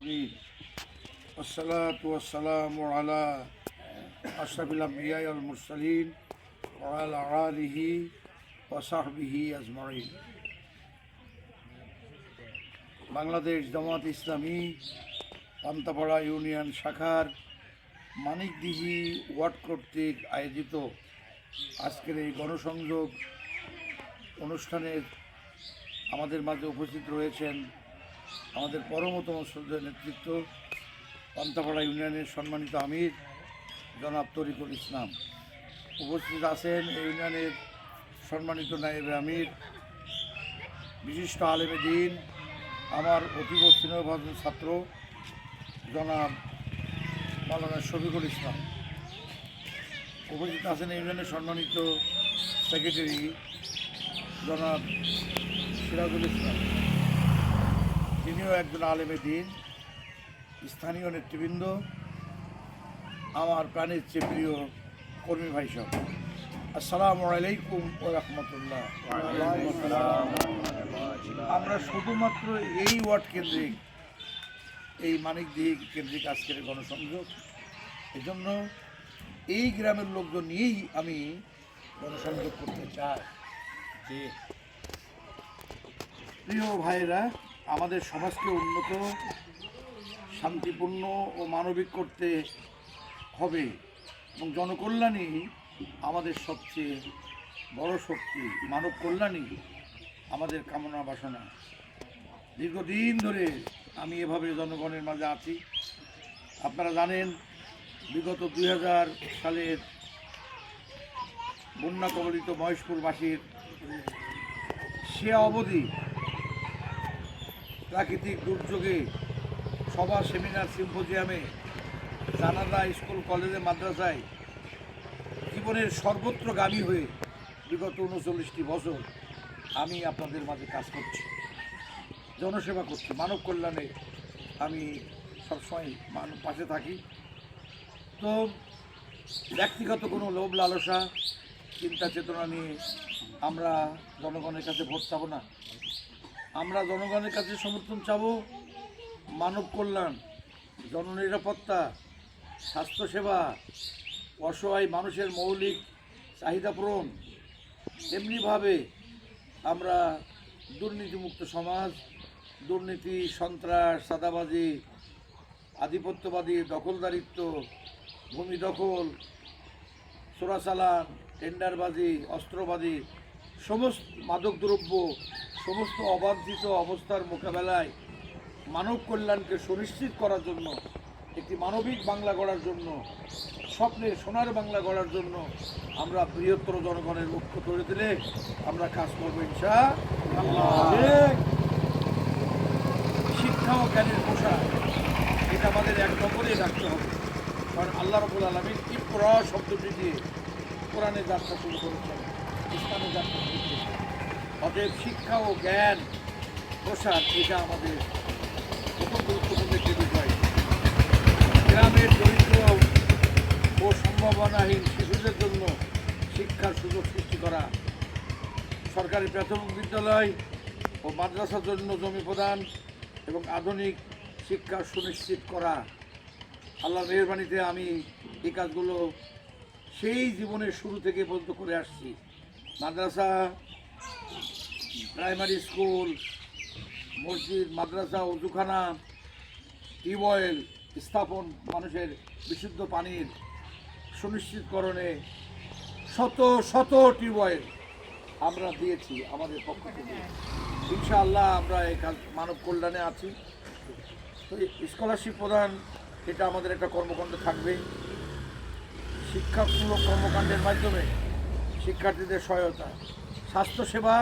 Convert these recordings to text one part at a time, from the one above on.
والصلاة والسلام على أشرف الأنبياء والمرسلين وعلى آله وصحبه أجمعين। Bangladesh Jamaat Islami Pantapara union শাখার মানিকদিঘি word কর্তৃক আয়োজিত আজকের এই গণসংযোগ অনুষ্ঠানের আমাদের মাঝে উপস্থিত রয়েছেন আমাদের পরমতম শ্রদ্ধেয় নেতৃত্ব পান্তাপাড়া ইউনিয়নের সম্মানিত আমির জনাব তরিকুল ইসলাম। উপস্থিত আছেন এই ইউনিয়নের সম্মানিত নায়েবে আমির, বিশিষ্ট আলেমে দ্বীন, আমার অতীব স্নেহভাজন ছাত্র জনাব মাওলানা শফিকুল ইসলাম। উপস্থিত আছেন এই ইউনিয়নের সম্মানিত সেক্রেটারি জনাব সিরাজুল ইসলাম, তিনিও একজন আলেমে দ্বীন, স্থানীয় নেতৃবৃন্দ, আমার প্রাণের চেয়ে প্রিয় কর্মী ভাই সব, আসসালামু আলাইকুম ওয়া রাহমাতুল্লাহ। আমরা শুধুমাত্র এই ওয়ার্ড কেন্দ্রিক, এই মানিকদিঘি কেন্দ্রিক আজকের গণসংযোগ, এজন্য এই গ্রামের লোকজন নিয়েই আমি গণসংযোগ করতে চাই যে প্রিয় ভাইরা, আমাদের সমাজকে উন্নত, শান্তিপূর্ণ ও মানবিক করতে হবে এবং জনকল্যাণই আমাদের সবচেয়ে বড় শক্তি। মানব কল্যাণই আমাদের কামনা বাসনা। দীর্ঘদিন ধরে আমি এভাবে জনগণের মাঝে আছি। আপনারা জানেন, বিগত 2000 সালের বন্যা কবলিত মহেশপুরবাসীর সে অবধি প্রাকৃতিক দুর্যোগে সভা, সেমিনার, সিম্পোজিয়ামে, জানাজা, স্কুল, কলেজে, মাদ্রাসায় জীবনের সর্বত্রগামী হয়ে বিগত 39টি বছর আমি আপনাদের মাঝে কাজ করছি, জনসেবা করছি, মানব কল্যাণে আমি সবসময় পাশে থাকি। তো ব্যক্তিগত কোনো লোভ লালসা, চিন্তা চেতনা নিয়ে আমরা জনগণের কাছে ভোট চাবো না। আমরা জনগণের কাছে সমর্থন চাবো মানব কল্যাণ, জননিরাপত্তা, স্বাস্থ্যসেবা, অসহায় মানুষের মৌলিক চাহিদা পূরণ। এমনিভাবে আমরা দুর্নীতিমুক্ত সমাজ, দুর্নীতি, সন্ত্রাস, চাঁদাবাজি, আধিপত্যবাদী, দখলদারিত্ব, ভূমি দখল, চোরাচালান, টেন্ডারবাজি, অস্ত্রবাদী, সমস্ত মাদকদ্রব্য, সমস্ত অবাঞ্ছিত অবস্থার মোকাবেলায় মানব কল্যাণকে সুনিশ্চিত করার জন্য, একটি মানবিক বাংলা গড়ার জন্য, স্বপ্নের সোনার বাংলা গড়ার জন্য আমরা বৃহত্তর জনগণের ঐক্য করে দিলে আমরা কাজ করবো ইনশাআল্লাহ। শিক্ষা ও জ্ঞানের প্রসার, এটা আমাদের এক নম্বরেই রাখতে হবে। কারণ আল্লাহ রাব্বুল আলামিন ইকরা শব্দটি দিয়ে কোরআনে যাত্রা শুরু করেছেন, ইসলামে যাত্রা শুরু করেছেন। অতএব শিক্ষা ও জ্ঞান প্রসার, এটা আমাদের প্রথম গুরুত্বপূর্ণ একটি বিষয়। গ্রামের দরিদ্র ও সম্ভাবনাহীন শিশুদের জন্য শিক্ষার সুযোগ সৃষ্টি করা, সরকারি প্রাথমিক বিদ্যালয় ও মাদ্রাসার জন্য জমি প্রদান এবং আধুনিক শিক্ষা সুনিশ্চিত করা। আল্লাহর মেহেরবানিতে আমি এই কাজগুলো সেই জীবনের শুরু থেকে বন্ধ করে আসছি। মাদ্রাসা, প্রাইমারি স্কুল, মসজিদ, মাদ্রাসা, ওযুখানা, টিউবওয়েল স্থাপন, মানুষের বিশুদ্ধ পানির সুনিশ্চিতকরণে শত শত টিউবওয়েল আমরা দিয়েছি আমাদের পক্ষ থেকে। ইনশাআল্লাহ আমরা এই কাজ মানব কল্যাণে আছি। তো স্কলারশিপ প্রদান, এটা আমাদের একটা কর্মকাণ্ড থাকবে। শিক্ষামূলক কর্মকাণ্ডের মাধ্যমে শিক্ষার্থীদের সহায়তা, স্বাস্থ্যসেবা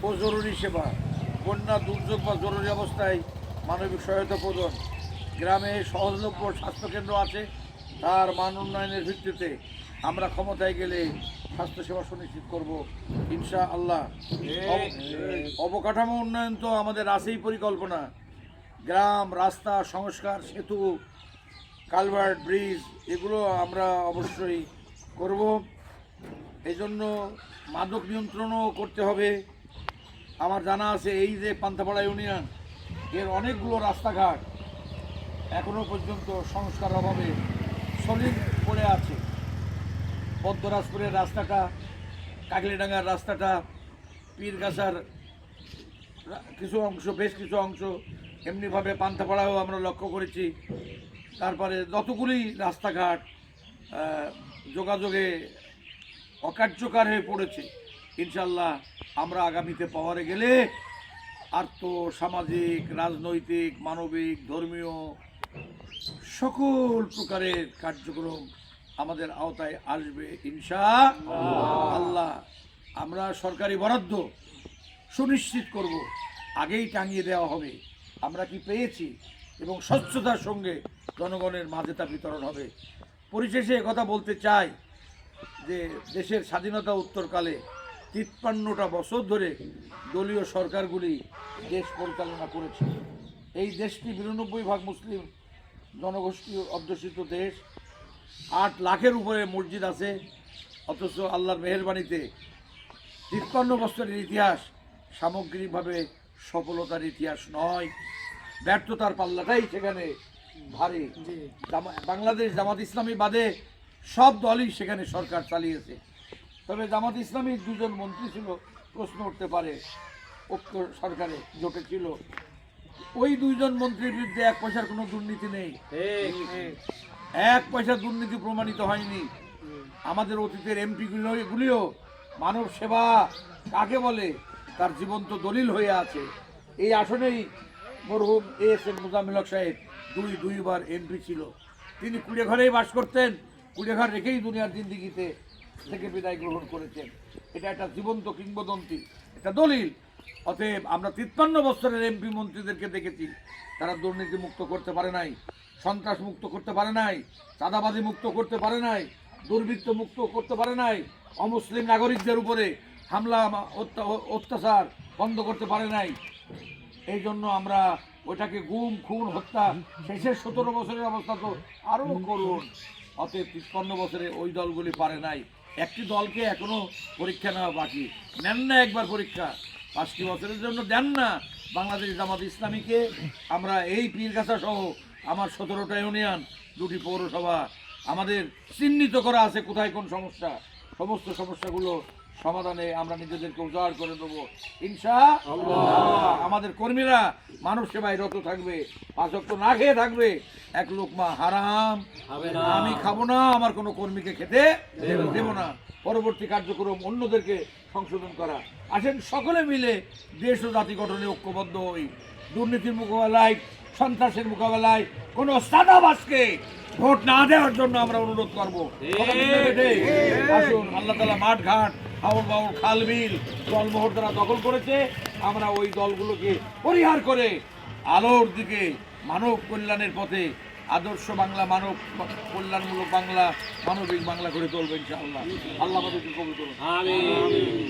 ও জরুরি সেবা, বন্যা, দুর্যোগ বা জরুরি অবস্থায় মানবিক সহায়তা প্রদান। গ্রামে সহজলভ্য স্বাস্থ্যকেন্দ্র আছে, তার মান উন্নয়নের ভিত্তিতে আমরা ক্ষমতায় গেলে স্বাস্থ্যসেবা সুনিশ্চিত করব ইনশাআল্লাহ। অবকাঠামো উন্নয়ন তো আমাদের আছেই পরিকল্পনা। গ্রাম, রাস্তা সংস্কার, সেতু, কালভার্ট, ব্রিজ, এগুলো আমরা অবশ্যই করব। এই জন্য মাদক নিয়ন্ত্রণও করতে হবে। আমার জানা আছে এই যে পান্তাপাড়া ইউনিয়ন, এর অনেকগুলো রাস্তাঘাট এখনো পর্যন্ত সংস্কার অভাবে সলিড পড়ে আছে। পদ্মরাজপুরের রাস্তাটা, কাকলিডাঙ্গার রাস্তাটা, পীরগাছার কিছু অংশ, বেশ কিছু অংশ, এমনিভাবে পান্থাপাড়াও আমরা লক্ষ্য করেছি। তারপরে যতগুলি রাস্তাঘাট যোগাযোগে অকার্যকর হয়ে পড়েছে। ইনশাল্লাহ আমরা আগামীতে পাওয়ারে গেলে আর্থ সামাজিক, রাজনৈতিক, মানবিক, ধর্মীয় সকল প্রকারের কার্যক্রম আমাদের আওতায় আসবে ইনশাআল্লাহ। আমরা সরকারি বরাদ্দ সুনিশ্চিত করব, আগেই টাঙিয়ে দেওয়া হবে আমরা কি পেয়েছি, এবং স্বচ্ছতার সঙ্গে জনগণের মাঝে তা বিতরণ হবে। পরিশেষে কথা বলতে চাই যে দেশের স্বাধীনতা উত্তরকালে 53টা বছর ধরে দলীয় সরকারগুলি দেশ পরিচালনা করেছে। এই দেশটি 92% মুসলিম জনগোষ্ঠী অধ্যুষিত দেশ। 8 লাখের উপরে মসজিদ আছে, অথচ আল্লাহর মেহেরবানিতে 53 বছরের ইতিহাস সামগ্রিকভাবে সফলতার ইতিহাস নয়, ব্যর্থতার পাল্লাটাই সেখানে ভারী। বাংলাদেশ জামাত ইসলামী বাদে সব দলই সেখানে সরকার চালিয়েছে। তবে জামাত ইসলামীর 2জন মন্ত্রী ছিল, প্রশ্ন উঠতে পারে ঐক্য সরকারে জোটে ছিল, ওই 2জন মন্ত্রীর বিরুদ্ধে 1 পয়সার কোনো দুর্নীতি নেই, 1 পয়সা দুর্নীতি প্রমাণিত হয়নি। আমাদের অতীতের এমপি গুলিও মানব সেবা কাকে বলে তার জীবন্ত দলিল হয়ে আছে। এই আসনেই মরহুম এএসএম মোজাম্মেল হক সাহেব দুইবার এমপি ছিল। তিনি কুড়েঘরেই বাস করতেন, কুড়েঘর রেখেই দুনিয়ার জিন্দিগিতে থেকে বিদায় গ্রহণ করেছেন। এটা একটা জীবন্ত কিংবদন্তি, এটা দলিল। অতএব আমরা 53 বছরের এমপি মন্ত্রীদেরকে দেখেছি, তারা দুর্নীতি মুক্ত করতে পারে নাই, সন্ত্রাস মুক্ত করতে পারে নাই, চাঁদাবাজি মুক্ত করতে পারে নাই, দুর্বৃত্ত মুক্ত করতে পারে নাই, অমুসলিম নাগরিকদের উপরে হামলা অত্যাচার বন্ধ করতে পারে নাই। এই জন্য আমরা ওইটাকে গুম খুন হত্যা, শেষের 17 বছরের অবস্থা তো আরও করুন। অতএব 53 বছরে ওই দলগুলি পারে নাই। একটি দলকে এখনো পরীক্ষা নেওয়া বাকি, নেন না একবার পরীক্ষা, 5টি বছরের জন্য দেন না। বাংলাদেশ জামাত ইসলামীকে আমরা এই পীরগাছা সহ আমার 17টা ইউনিয়ন, 2টি পৌরসভা আমাদের চিহ্নিত করা আছে কোথায় কোন সমস্যা, সমস্ত সমস্যাগুলো সমাধানে আমরা নিজেদেরকে উজাড় করে দেবো ইনশাআল্লাহ। আমাদের কর্মীরা মানব সেবায় রত থাকবে, 5 ওয়াক্ত না খেয়ে থাকবে, 1 লোকমা হারাম আমি খাবো না, আমার কোনো কর্মীকে খেতে দেব না। পরবর্তী কার্যক্রম অন্যদেরকে সংশোধন করা। আসেন সকলে মিলে দেশ ও জাতি গঠনে ঐক্যবদ্ধ হই। দুর্নীতির মোকাবেলায়, সন্ত্রাসের মোকাবেলায় কোনো সাদাবাজকে ভোট না দেওয়ার জন্য আমরা অনুরোধ করবো। আসুন, আল্লাহ তাআলা মাঠ ঘাট, হাওর বাউর, খাল বিল, জলমহর যারা দখল করেছে, আমরা ওই দলগুলোকে পরিহার করে আলোর দিকে, মানব কল্যাণের পথে আদর্শ বাংলা, মানব কল্যাণমূলক বাংলা, মানবিক বাংলা করে তুলবেন ইনশাআল্লাহ। আল্লাহ আমাদেরকে কবুল করুন। আমিন।